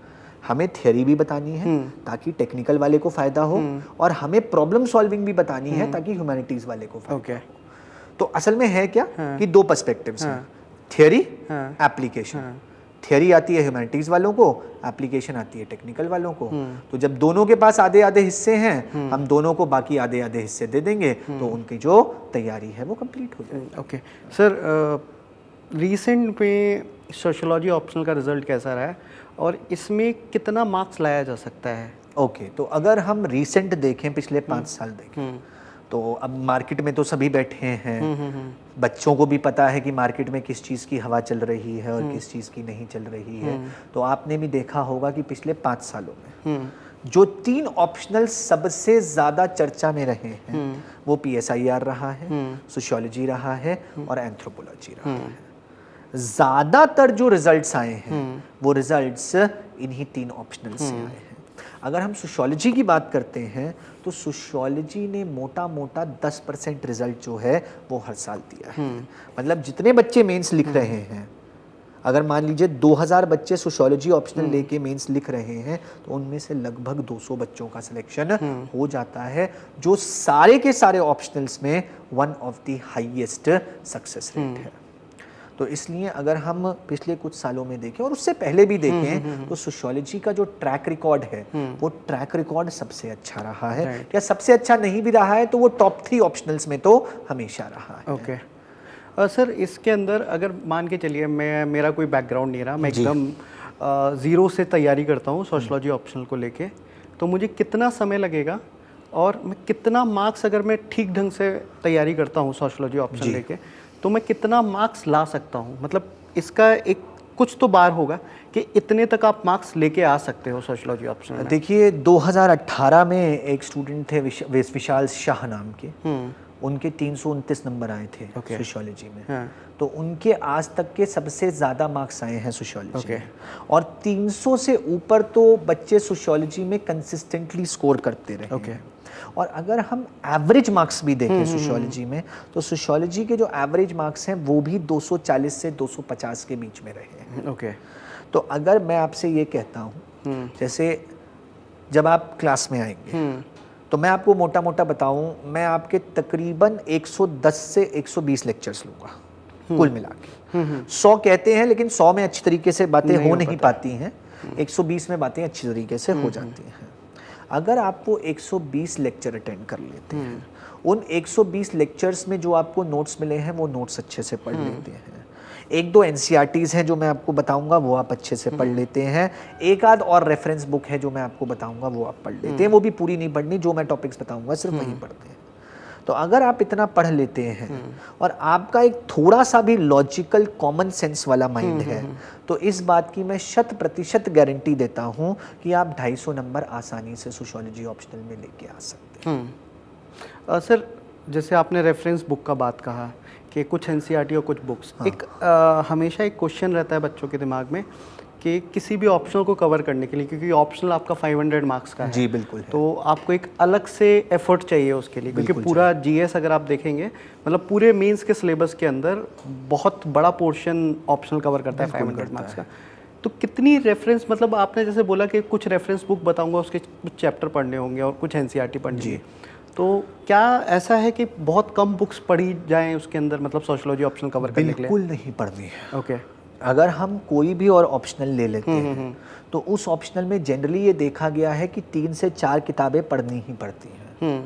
हमें थियरी भी बतानी है ताकि टेक्निकल वाले को फायदा हो, और हमें प्रॉब्लम सॉल्विंग भी बतानी है ताकि ह्यूमैनिटीज वाले को फायदा हो। तो असल में है क्या कि दो पर्सपेक्टिव्स हैं, थियरी, एप्लीकेशन। थियरी आती है ह्यूमैनिटीज वालों को, एप्लीकेशन आती है टेक्निकल वालों को। तो जब दोनों के पास आधे आधे हिस्से हैं, हम दोनों को बाकी आधे आधे हिस्से दे देंगे, तो उनकी जो तैयारी है वो कंप्लीट हो जाएगी। ओके सर, रीसेंट में सोशियोलॉजी ऑप्शनल का रिजल्ट कैसा रहा है और इसमें कितना मार्क्स लाया जा सकता है? ओके, तो अगर हम रीसेंट देखें, पिछले 5 साल देखें, तो अब मार्केट में तो सभी बैठे हैं, बच्चों को भी पता है कि मार्केट में किस चीज़ की हवा चल रही है और किस चीज़ की नहीं चल रही है। तो आपने भी देखा होगा कि पिछले 5 सालों में जो 3 ऑप्शनल सबसे ज़्यादा चर्चा में रहे हैं वो PSIR रहा है, सोशियोलॉजी रहा है और एंथ्रोपोलॉजी रहा है। ज़्यादातर जो रिजल्ट्स आए हैं वो रिजल्ट्स इन्हीं 3 ऑप्शनल से आए हैं। अगर हम सोशियोलॉजी की बात करते हैं तो सोशियोलॉजी ने मोटा मोटा 10% रिजल्ट जो है वो हर साल दिया है। मतलब जितने बच्चे मेंस लिख रहे हैं, अगर मान लीजिए 2000 बच्चे सोशियोलॉजी ऑप्शनल लेके मेंस लिख रहे हैं, तो उनमें से लगभग 200 बच्चों का सिलेक्शन हो जाता है, जो सारे के सारे ऑप्शनल्स में one of the highest success rate है। तो इसलिए अगर हम पिछले कुछ सालों में देखें और उससे पहले भी देखें तो सोशियोलॉजी का जो ट्रैक रिकॉर्ड है वो ट्रैक रिकॉर्ड सबसे अच्छा रहा है, या सबसे अच्छा नहीं भी रहा है तो वो टॉप 3 ऑप्शनल्स में तो हमेशा रहा है। ओके सर, इसके अंदर अगर मान के चलिए मेरा कोई बैकग्राउंड नहीं रहा, मैं एकदम ज़ीरो से तैयारी करता हूँ सोशियोलॉजी ऑप्शनल को लेके, तो मुझे कितना समय लगेगा और मैं कितना मार्क्स, अगर मैं ठीक ढंग से तैयारी करता हूँ सोशियोलॉजी ऑप्शन लेके, तो मैं कितना मार्क्स ला सकता हूँ? मतलब इसका एक कुछ तो बार होगा कि इतने तक आप मार्क्स लेके आ सकते हो सोशियोलॉजी ऑप्शन में। देखिए 2018 में एक स्टूडेंट थे विशाल शाह नाम के, उनके 329 नंबर आए थे सोशियोलॉजी में। हाँ। तो उनके आज तक के सबसे ज़्यादा मार्क्स आए हैं सोशियोलॉजी में, और 300 से ऊपर तो बच्चे सोशियोलॉजी में कंसिस्टेंटली स्कोर करते रहे हैं। और अगर हम एवरेज मार्क्स भी देखें सोशियोलॉजी में, तो सोशियोलॉजी के जो एवरेज मार्क्स हैं वो भी 240 से 250 के बीच में रहे हैं। तो अगर मैं आपसे ये कहता हूँ, जैसे जब आप क्लास में आएंगे तो मैं आपको मोटा मोटा बताऊं, मैं आपके तकरीबन 110 से 120 लेक्चर्स लूँगा कुल मिला के। 100 कहते हैं लेकिन 100 में अच्छी तरीके से बातें हो नहीं पाती हैं, 120 में बातें अच्छी तरीके से हो जाती हैं। अगर आप वो 120 लेक्चर अटेंड कर लेते हैं, उन 120 लेक्चर्स में जो आपको नोट्स मिले हैं वो नोट्स अच्छे से पढ़ लेते हैं, 1-2 NCERTs हैं जो मैं आपको बताऊंगा वो आप अच्छे से पढ़ लेते हैं, एक आध और रेफरेंस बुक है जो मैं आपको बताऊंगा वो आप पढ़ लेते हैं, वो भी पूरी नहीं पढ़नी, जो मैं टॉपिक्स बताऊंगा सिर्फ वही पढ़ते हैं। तो अगर आप इतना पढ़ लेते हैं और आपका एक थोड़ा सा भी लॉजिकल कॉमन सेंस वाला माइंड है, तो इस बात की मैं 100% गारंटी देता हूं कि आप 250 नंबर आसानी से सोशियोलॉजी ऑप्शनल में लेके आ सकते हैं। सर, जैसे आपने रेफरेंस बुक का बात कहा कि कुछ NCERT और कुछ बुक्स, एक हमेशा एक क्वेश्चन रहता है बच्चों के दिमाग में कि किसी भी ऑप्शनल को कवर करने के लिए, क्योंकि ऑप्शनल आपका 500 मार्क्स का है, जी बिल्कुल है, तो आपको एक अलग से एफर्ट चाहिए उसके लिए, क्योंकि पूरा GS अगर आप देखेंगे, मतलब पूरे मेंस के सिलेबस के अंदर बहुत बड़ा पोर्शन ऑप्शनल कवर करता है 500 मार्क्स का। तो कितनी रेफरेंस, मतलब आपने जैसे बोला कि कुछ रेफरेंस बुक बताऊंगा, उसके कुछ चैप्टर पढ़ने होंगे और कुछ NCERT पढ़नी है, तो क्या ऐसा है कि बहुत कम बुक्स पढ़ी जाएं उसके अंदर, मतलब सोशियोलॉजी ऑप्शनल कवर करने के लिए? बिल्कुल नहीं पढ़नी है। ओके। अगर हम कोई भी और ऑप्शनल ले लेते हैं तो उस ऑप्शनल में जनरली ये देखा गया है कि 3 से 4 किताबें पढ़नी ही पड़ती हैं।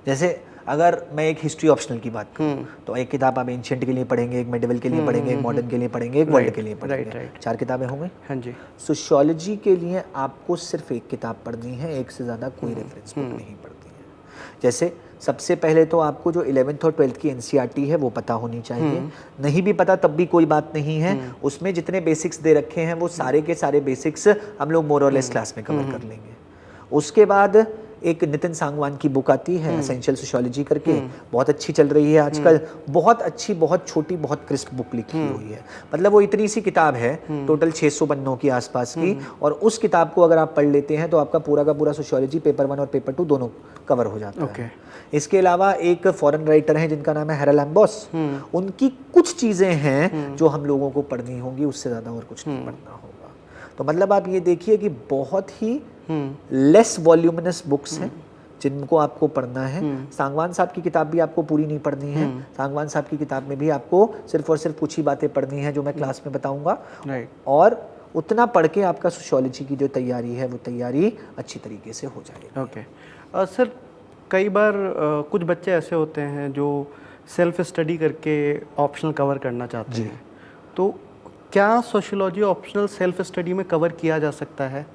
जैसे अगर मैं एक हिस्ट्री ऑप्शनल की बात करूं तो एक किताब आप एंशिएंट के लिए पढ़ेंगे, एक मेडिवल के लिए पढ़ेंगे, एक मॉडर्न के लिए पढ़ेंगे, एक वर्ल्ड के लिए पढ़ेंगे, 4 किताबें हो गई। हाँ जी। सोशियोलॉजी के लिए आपको सिर्फ एक किताब पढ़नी है, एक से ज़्यादा कोई रेफरेंस बुक नहीं पढ़ती है। जैसे सबसे पहले तो आपको जो 11th और 12th की NCERT है वो पता होनी चाहिए, नहीं भी पता तब भी कोई बात नहीं है, उसमें जितने बेसिक्स दे रखे हैं वो सारे के सारे बेसिक्स हम लोग मोर और लेस क्लास में कवर कर लेंगे। उसके बाद एक नितिन सांगवान की बुक आती है एसेंशियल सोशियोलॉजी करके, बहुत अच्छी चल रही है आजकल, बहुत अच्छी, बहुत छोटी, बहुत क्रिस्प बुक लिखी हुई है। मतलब वो इतनी सी किताब है, टोटल 600 पन्नों की आसपास की, और उस किताब को अगर आप पढ़ लेते हैं तो आपका पूरा का पूरा सोशियोलॉजी पेपर 1 और पेपर 2 दोनों कवर हो जाता है। इसके अलावा एक फॉरेन राइटर हैं जिनका नाम है हैरल एम्बॉस, उनकी कुछ चीज़ें हैं जो हम लोगों को पढ़नी होंगी, उससे ज़्यादा और कुछ नहीं पढ़ना होगा। तो मतलब आप ये देखिए कि बहुत ही लेस वॉल्यूमिनस बुक्स हैं जिनको आपको पढ़ना है। सांगवान साहब की किताब भी आपको पूरी नहीं पढ़नी है, सांगवान साहब की किताब में भी आपको सिर्फ और सिर्फ कुछ ही बातें पढ़नी है जो मैं क्लास में बताऊंगा, और उतना पढ़ के आपका सोशियोलॉजी की जो तैयारी है वो तैयारी अच्छी तरीके से हो जाएगी। ओके। सर, कई बार कुछ बच्चे ऐसे होते हैं जो सेल्फ स्टडी करके ऑप्शनल कवर करना चाहते हैं, तो क्या सोशियोलॉजी ऑप्शनल सेल्फ स्टडी में कवर किया जा सकता है?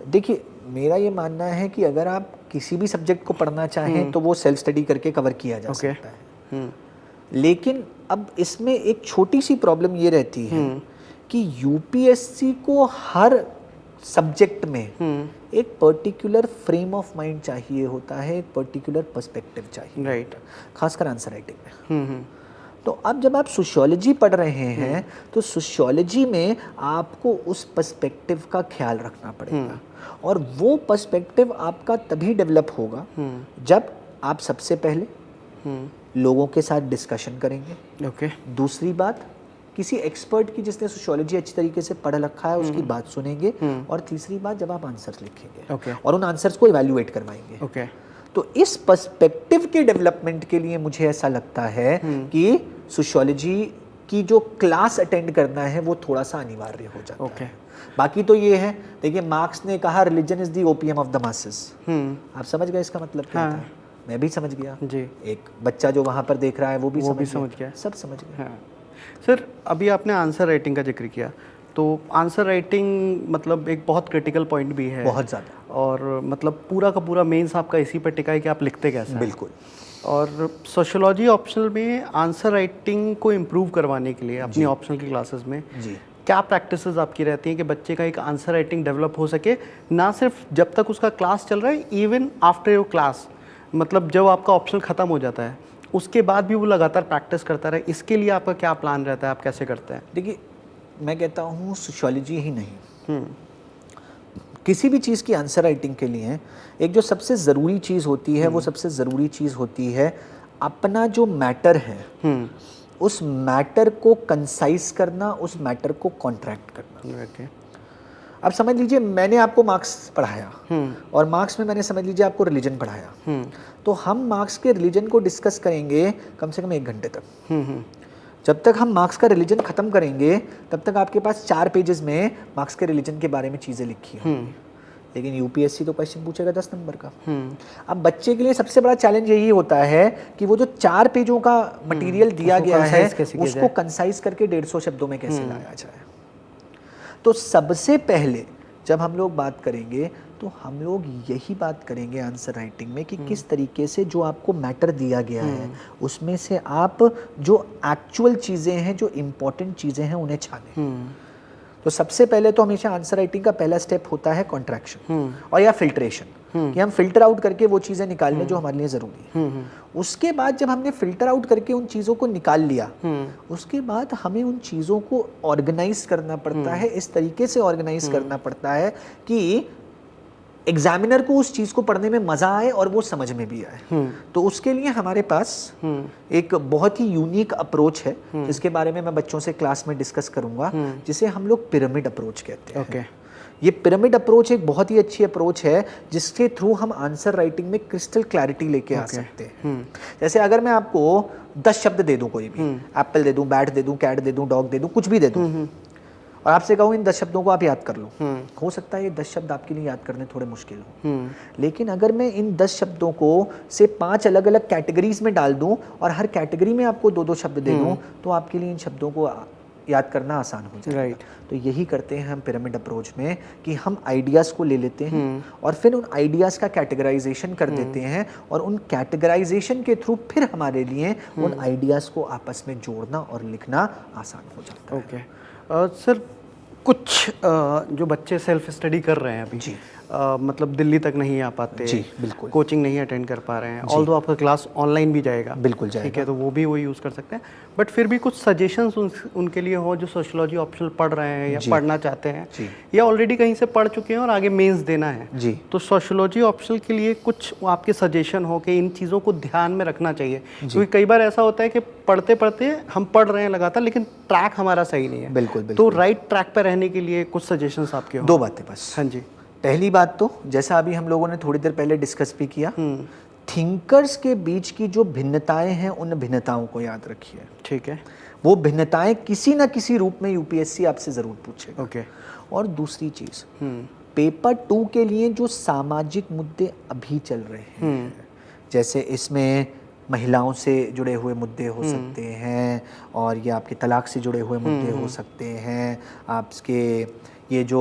देखिए, मेरा ये मानना है कि अगर आप किसी भी सब्जेक्ट को पढ़ना चाहें तो वो सेल्फ स्टडी करके कवर किया जा सकता है। लेकिन अब इसमें एक छोटी सी प्रॉब्लम ये रहती है कि UPSC को हर सब्जेक्ट में एक पर्टिकुलर फ्रेम ऑफ माइंड चाहिए होता है, एक पर्टिकुलर पर्सपेक्टिव चाहिए, राइट, खासकर आंसर राइटिंग में। तो अब जब आप सोशियोलॉजी पढ़ रहे हैं तो सोशियोलॉजी में आपको उस पर्सपेक्टिव का ख्याल रखना पड़ेगा, और वो पर्सपेक्टिव आपका तभी डेवलप होगा जब आप सबसे पहले लोगों के साथ डिस्कशन करेंगे। दूसरी बात, किसी एक्सपर्ट की जिसने सोशियोलॉजी अच्छी तरीके से पढ़ रखा है उसकी बात सुनेंगे, और तीसरी बात, जब आप आंसर्स लिखेंगे और उन आंसर्स को इवैल्यूएट करवाएंगे। तो इस पर्सपेक्टिव के डेवलपमेंट के लिए मुझे ऐसा लगता है कि सोशियोलॉजी कि जो क्लास अटेंड करना है वो थोड़ा सा अनिवार्य हो जाता ओके। है। बाकी तो ये है, देखिए मार्क्स ने कहा religion is the opium of the masses. आप समझ गए इसका मतलब क्या था? मैं भी समझ गया जी। एक बच्चा जो वहाँ पर देख रहा है वो भी समझ गया, सब समझ गया। हाँ। सर अभी आपने आंसर राइटिंग का जिक्र किया, तो आंसर राइटिंग मतलब एक बहुत क्रिटिकल पॉइंट भी है, बहुत ज़्यादा, और मतलब पूरा का पूरा मेंस आपका इसी पर टिका है कि आप लिखते कैसे हैं। बिल्कुल। और सोशियोलॉजी ऑप्शनल में आंसर राइटिंग को इम्प्रूव करवाने के लिए अपनी ऑप्शनल की क्लासेस में जी क्या प्रैक्टिसेस आपकी रहती हैं कि बच्चे का एक आंसर राइटिंग डेवलप हो सके, ना सिर्फ जब तक उसका क्लास चल रहा है, इवन आफ्टर योर क्लास, मतलब जब आपका ऑप्शनल ख़त्म हो जाता है उसके बाद भी वो लगातार प्रैक्टिस करता रहे, इसके लिए आपका क्या प्लान रहता है, आप कैसे करते हैं? देखिए मैं कहता हूँ सोशियोलॉजी ही नहीं, किसी भी चीज़ की आंसर राइटिंग के लिए एक जो सबसे ज़रूरी चीज़ होती है वो सबसे ज़रूरी चीज़ होती है अपना जो मैटर है उस मैटर को कंसाइज करना, उस मैटर को कॉन्ट्रैक्ट करना। ओके। अब समझ लीजिए मैंने आपको मार्क्स पढ़ाया और मार्क्स में मैंने समझ लीजिए आपको रिलीजन पढ़ाया, तो हम मार्क्स के रिलीजन को डिस्कस करेंगे कम से कम 1 घंटे तक। जब तक हम मार्क्स का रिलीजन ख़त्म करेंगे तब तक आपके पास 4 पेजेस में मार्क्स के रिलीजन के बारे में चीज़ें लिखी हैं। लेकिन यूपीएससी तो क्वेश्चन पूछेगा 10 नंबर का। अब बच्चे के लिए सबसे बड़ा चैलेंज यही होता है कि वो जो 4 पेजों का मटेरियल दिया गया है उसको कंसाइज करके 150 शब्दों में कैसे लाया जाए। तो सबसे पहले जब हम लोग बात करेंगे तो हम लोग यही बात करेंगे आंसर राइटिंग में कि किस तरीके से जो आपको मैटर दिया गया है उसमें से आप जो एक्चुअल चीज़ें हैं, जो इम्पोर्टेंट चीज़ें हैं उन्हें छानें। तो सबसे पहले तो हमेशा आंसर राइटिंग का पहला स्टेप होता है कॉन्ट्रैक्शन और या फिल्ट्रेशन, कि हम फिल्टर आउट करके वो चीज़ें निकाल लें जो हमारे लिए ज़रूरी है। उसके बाद जब हमने फिल्टर आउट करके उन चीज़ों को निकाल लिया, उसके बाद हमें उन चीज़ों को ऑर्गेनाइज करना पड़ता है, इस तरीके से ऑर्गेनाइज करना पड़ता है कि एग्जामिनर को उस चीज़ को पढ़ने में मज़ा आए और वो समझ में भी आए। तो उसके लिए हमारे पास एक बहुत ही यूनिक अप्रोच है जिसके बारे में मैं बच्चों से क्लास में डिस्कस करूंगा, जिसे हम लोग पिरामिड अप्रोच कहते हैं। ये पिरामिड अप्रोच एक बहुत ही अच्छी अप्रोच है जिसके थ्रू हम आंसर राइटिंग में क्रिस्टल क्लैरिटी लेके आ सकते हैं। जैसे अगर मैं आपको 10 शब्द दे दूं, कोई भी एप्पल दे दूं, बैट दे दूं, कैट दे दूं, डॉग दे दूं, कुछ भी दे दूं, और आपसे कहूँ इन 10 शब्दों को आप याद कर लो, हो सकता है ये 10 शब्द आपके लिए याद करने थोड़े मुश्किल हो, लेकिन अगर मैं इन 10 शब्दों को से 5 अलग अलग कैटेगरीज में डाल दूं और हर कैटेगरी में आपको 2-2 शब्द दे दूं तो आपके लिए इन शब्दों को याद करना आसान हो जाएगा। तो यही करते हैं हम पिरामिड अप्रोच में कि हम आइडियाज़ को ले लेते हैं और फिर उन आइडियाज़ का कैटेगराइजेशन कर देते हैं और उन कैटेगराइजेशन के थ्रू फिर हमारे लिए उन आइडियाज़ को आपस में जोड़ना और लिखना आसान हो जाता है। ओके। सर कुछ जो बच्चे सेल्फ स्टडी कर रहे हैं अभी जी, मतलब दिल्ली तक नहीं आ पाते जी, बिल्कुल, कोचिंग नहीं अटेंड कर पा रहे हैं, ऑल्दो आपका क्लास ऑनलाइन भी जाएगा, बिल्कुल जाएगा, ठीक है, तो वो भी वो यूज़ कर सकते हैं, बट फिर भी कुछ सजेशंस उनके लिए हो जो सोशियोलॉजी ऑप्शनल पढ़ रहे हैं या पढ़ना चाहते हैं या ऑलरेडी कहीं से पढ़ चुके हैं और आगे मेंस देना है जी, तो सोशियोलॉजी ऑप्शनल के लिए कुछ आपके सजेशन हो कि इन चीज़ों को ध्यान में रखना चाहिए, क्योंकि कई बार ऐसा होता है कि पढ़ते पढ़ते हम पढ़ रहे हैं लगातार लेकिन ट्रैक हमारा सही नहीं है। बिल्कुल, तो राइट ट्रैक पर रहने के लिए कुछ सजेशंस आपके हो? 2 बातें बस। हाँ जी। पहली बात तो जैसा अभी हम लोगों ने थोड़ी देर पहले डिस्कस भी किया, थिंकर्स के बीच की जो भिन्नताएं हैं उन भिन्नताओं को याद रखिए, ठीक है, वो भिन्नताएं किसी ना किसी रूप में यूपीएससी आपसे जरूर पूछेगा। ओके। और दूसरी चीज, पेपर 2 के लिए जो सामाजिक मुद्दे अभी चल रहे हैं, जैसे इसमें महिलाओं से जुड़े हुए मुद्दे हो सकते हैं और ये आपके तलाक से जुड़े हुए मुद्दे हो सकते हैं, आपके ये जो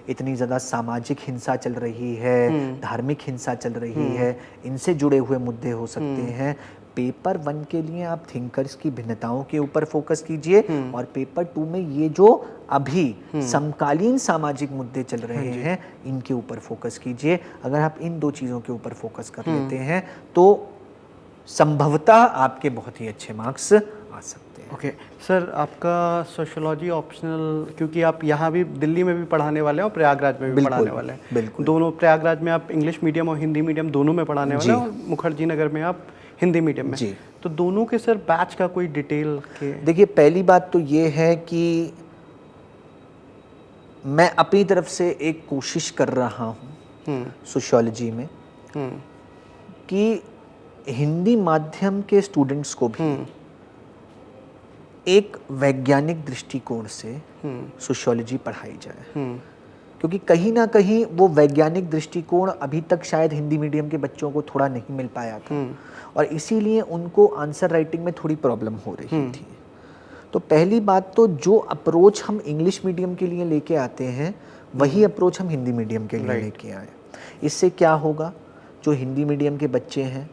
इतनी ज़्यादा सामाजिक हिंसा चल रही है, धार्मिक हिंसा चल रही है, इनसे जुड़े हुए मुद्दे हो सकते हैं। पेपर 1 के लिए आप थिंकर्स की भिन्नताओं के ऊपर फोकस कीजिए और पेपर 2 में ये जो अभी समकालीन सामाजिक मुद्दे चल रहे हैं इनके ऊपर फोकस कीजिए। अगर आप इन 2 चीज़ों के ऊपर फोकस कर लेते हैं तो संभवतः आपके बहुत ही अच्छे मार्क्स आ सकते हैं। ओके सर, आपका सोशियोलॉजी ऑप्शनल, क्योंकि आप यहाँ भी दिल्ली में भी पढ़ाने वाले हैं और प्रयागराज में भी पढ़ाने वाले हैं, बिल्कुल, दोनों, प्रयागराज में आप इंग्लिश मीडियम और हिंदी मीडियम दोनों में पढ़ाने वाले हैं और मुखर्जी नगर में आप हिंदी मीडियम में जी, तो दोनों के सर बैच का कोई डिटेल के? देखिए पहली बात तो ये है कि मैं अपनी तरफ से एक कोशिश कर रहा हूँ सोशियोलॉजी में कि हिंदी माध्यम के स्टूडेंट्स को भी एक वैज्ञानिक दृष्टिकोण से सोशियोलॉजी पढ़ाई जाए, क्योंकि कहीं ना कहीं वो वैज्ञानिक दृष्टिकोण अभी तक शायद हिंदी मीडियम के बच्चों को थोड़ा नहीं मिल पाया था और इसीलिए उनको आंसर राइटिंग में थोड़ी प्रॉब्लम हो रही थी। तो पहली बात तो जो अप्रोच हम इंग्लिश मीडियम के लिए लेके आते हैं वही अप्रोच हम हिंदी मीडियम के लिए लेके आए। इससे क्या होगा, जो हिंदी मीडियम के बच्चे हैं,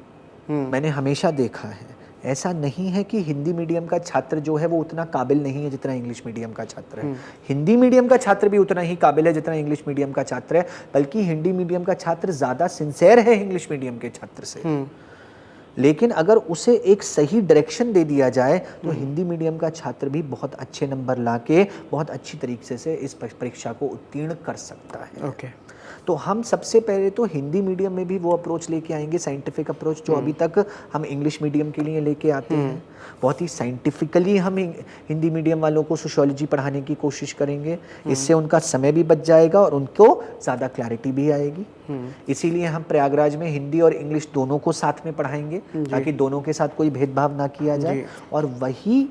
मैंने हमेशा देखा है ऐसा नहीं है कि हिंदी मीडियम का छात्र जो है वो उतना काबिल नहीं है जितना इंग्लिश मीडियम का छात्र है। हिंदी मीडियम का छात्र भी उतना ही काबिल है जितना इंग्लिश मीडियम का छात्र है, बल्कि हिंदी मीडियम का छात्र ज़्यादा सिंसेयर है इंग्लिश मीडियम के छात्र से। लेकिन अगर उसे एक सही डायरेक्शन दे दिया जाए तो हिंदी मीडियम का छात्र भी बहुत अच्छे नंबर लाके बहुत अच्छी तरीके से इस परीक्षा को उत्तीर्ण कर सकता है। ओके। तो हम सबसे पहले तो हिंदी मीडियम में भी वो अप्रोच लेके आएंगे, साइंटिफिक अप्रोच जो अभी तक हम इंग्लिश मीडियम के लिए लेके आते हैं। बहुत ही साइंटिफिकली हम हिंदी मीडियम वालों को सोशियोलॉजी पढ़ाने की कोशिश करेंगे। इससे उनका समय भी बच जाएगा और उनको ज़्यादा क्लैरिटी भी आएगी। इसीलिए हम प्रयागराज में हिंदी और इंग्लिश दोनों को साथ में पढ़ाएंगे ताकि दोनों के साथ कोई भेदभाव ना किया जाए। और वही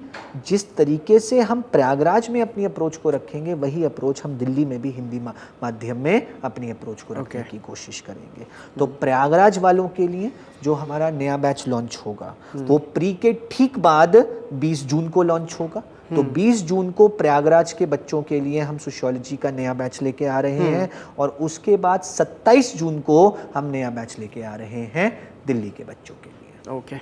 जिस तरीके से हम प्रयागराज में अपनी अप्रोच को रखेंगे वही अप्रोच हम दिल्ली में भी हिंदी माध्यम में अपनी अप्रोच को रखने की कोशिश करेंगे। तो प्रयागराज वालों के लिए जो हमारा नया बैच लॉन्च होगा वो प्री के ठीक बाद 20 जून को लॉन्च होगा। तो 20 जून को प्रयागराज के बच्चों के लिए हम सोशियोलॉजी का नया बैच लेके आ रहे हैं और उसके बाद 27 जून को हम नया बैच लेके आ रहे हैं दिल्ली के बच्चों के लिए। Okay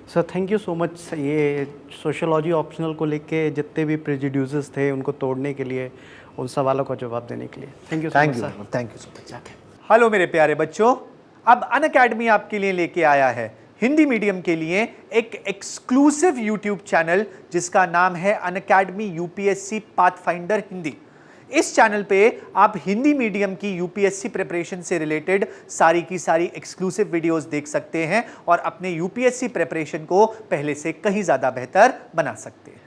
sir, thank you so much. ये सोशियोलॉजी ऑप्शनल को लेके जितने भी प्रेजुड्यूसेस थे उनको तोड़ने के लिए, उन सवालों का जवाब देने के लिए thank you so much. Hello मेरे प्यारे बच्चों, अब अनअकैडमी आपके लिए लेके आया है हिंदी मीडियम के लिए एक एक्सक्लूसिव यूट्यूब चैनल जिसका नाम है अनअकैडमी यूपीएससी पाथफाइंडर हिंदी। इस चैनल पे आप हिंदी मीडियम की यूपीएससी प्रिपरेशन से रिलेटेड सारी की सारी एक्सक्लूसिव वीडियोस देख सकते हैं और अपने यूपीएससी प्रिपरेशन को पहले से कहीं ज़्यादा बेहतर बना सकते हैं।